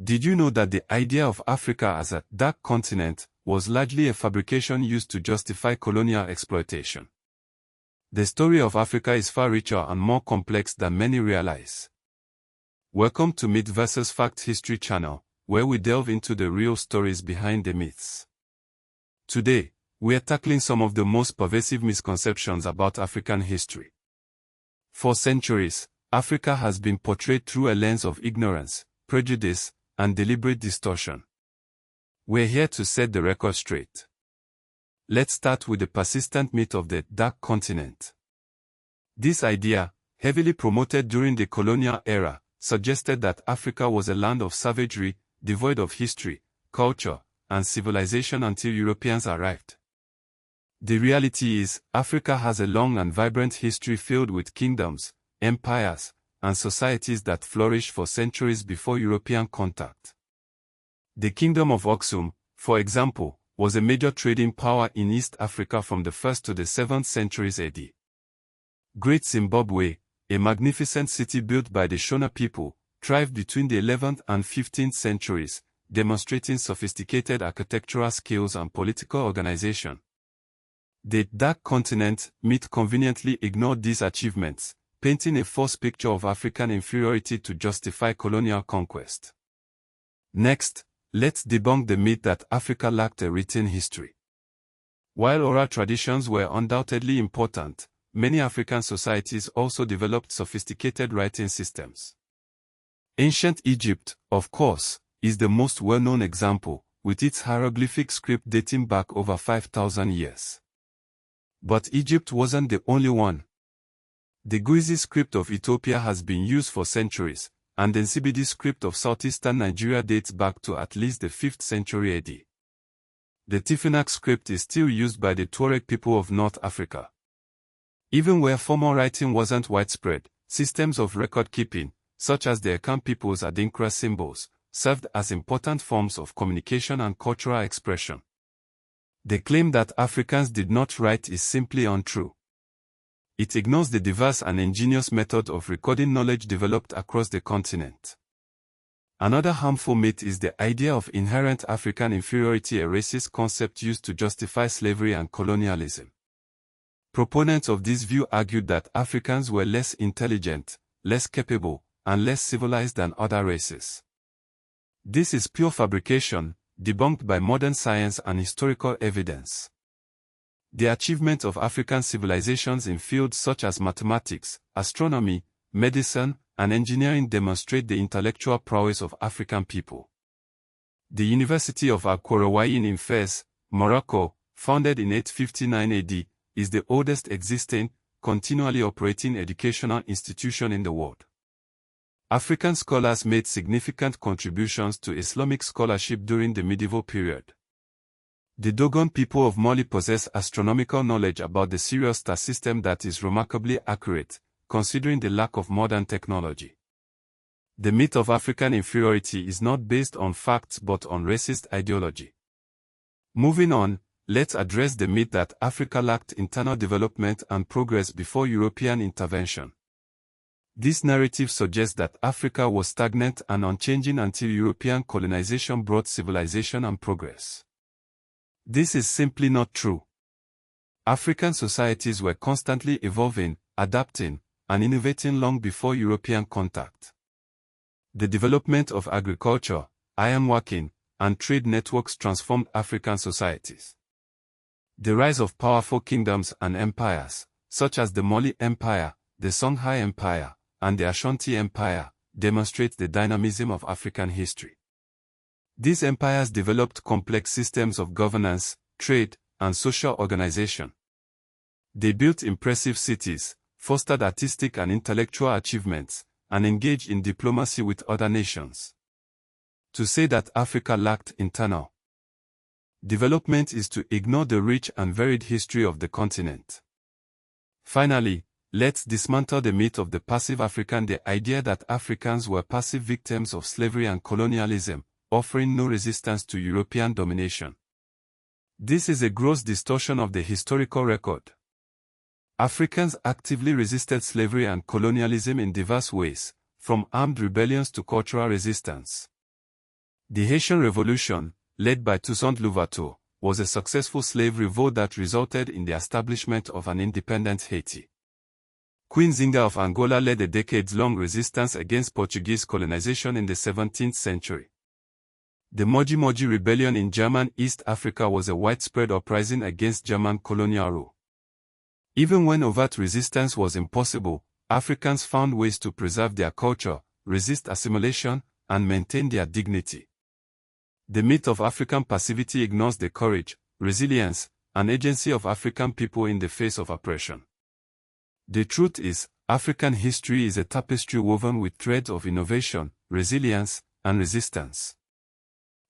Did you know that the idea of Africa as a dark continent was largely a fabrication used to justify colonial exploitation? The story of Africa is far richer and more complex than many realize. Welcome to Myth vs. Fact History channel, where we delve into the real stories behind the myths. Today, we are tackling some of the most pervasive misconceptions about African history. For centuries, Africa has been portrayed through a lens of ignorance, prejudice, and deliberate distortion. We're here to set the record straight. Let's start with the persistent myth of the Dark Continent. This idea, heavily promoted during the colonial era, suggested that Africa was a land of savagery, devoid of history, culture, and civilization until Europeans arrived. The reality is, Africa has a long and vibrant history filled with kingdoms, empires, and societies that flourished for centuries before European contact. The Kingdom of Aksum, for example, was a major trading power in East Africa from the 1st to the 7th centuries AD. Great Zimbabwe, a magnificent city built by the Shona people, thrived between the 11th and 15th centuries, demonstrating sophisticated architectural skills and political organization. The Dark Continent myth conveniently ignored these achievements, painting a false picture of African inferiority to justify colonial conquest. Next, let's debunk the myth that Africa lacked a written history. While oral traditions were undoubtedly important, many African societies also developed sophisticated writing systems. Ancient Egypt, of course, is the most well-known example, with its hieroglyphic script dating back over 5,000 years. But Egypt wasn't the only one. The Guizi script of Ethiopia has been used for centuries, and the Nsibidi script of southeastern Nigeria dates back to at least the 5th century AD. The Tifinagh script is still used by the Tuareg people of North Africa. Even where formal writing wasn't widespread, systems of record-keeping, such as the Akan people's Adinkra symbols, served as important forms of communication and cultural expression. The claim that Africans did not write is simply untrue. It ignores the diverse and ingenious method of recording knowledge developed across the continent. Another harmful myth is the idea of inherent African inferiority, a racist concept used to justify slavery and colonialism. Proponents of this view argued that Africans were less intelligent, less capable, and less civilized than other races. This is pure fabrication, debunked by modern science and historical evidence. The achievement of African civilizations in fields such as mathematics, astronomy, medicine, and engineering demonstrate the intellectual prowess of African people. The University of Al-Qarawiyyin in Fez, Morocco, founded in 859 AD, is the oldest existing, continually operating educational institution in the world. African scholars made significant contributions to Islamic scholarship during the medieval period. The Dogon people of Mali possess astronomical knowledge about the Sirius star system that is remarkably accurate, considering the lack of modern technology. The myth of African inferiority is not based on facts but on racist ideology. Moving on, let's address the myth that Africa lacked internal development and progress before European intervention. This narrative suggests that Africa was stagnant and unchanging until European colonization brought civilization and progress. This is simply not true. African societies were constantly evolving, adapting, and innovating long before European contact. The development of agriculture, ironworking, and trade networks transformed African societies. The rise of powerful kingdoms and empires, such as the Mali Empire, the Songhai Empire, and the Ashanti Empire, demonstrate the dynamism of African history. These empires developed complex systems of governance, trade, and social organization. They built impressive cities, fostered artistic and intellectual achievements, and engaged in diplomacy with other nations. To say that Africa lacked internal development is to ignore the rich and varied history of the continent. Finally, let's dismantle the myth of the passive African, the idea that Africans were passive victims of slavery and colonialism, offering no resistance to European domination. This is a gross distortion of the historical record. Africans actively resisted slavery and colonialism in diverse ways, from armed rebellions to cultural resistance. The Haitian Revolution, led by Toussaint Louverture, was a successful slave revolt that resulted in the establishment of an independent Haiti. Queen Zinga of Angola led a decades-long resistance against Portuguese colonization in the 17th century. The Moji Moji Rebellion in German East Africa was a widespread uprising against German colonial rule. Even when overt resistance was impossible, Africans found ways to preserve their culture, resist assimilation, and maintain their dignity. The myth of African passivity ignores the courage, resilience, and agency of African people in the face of oppression. The truth is, African history is a tapestry woven with threads of innovation, resilience, and resistance.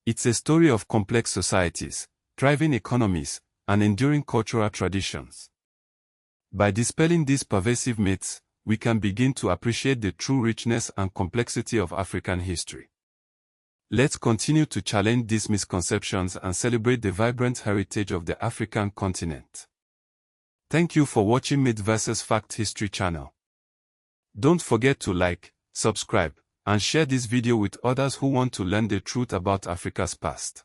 It's a story of complex societies, thriving economies, and enduring cultural traditions. By dispelling these pervasive myths, we can begin to appreciate the true richness and complexity of African history. Let's continue to challenge these misconceptions and celebrate the vibrant heritage of the African continent. Thank you for watching Myth vs. Fact History channel. Don't forget to like, subscribe, and share this video with others who want to learn the truth about Africa's past.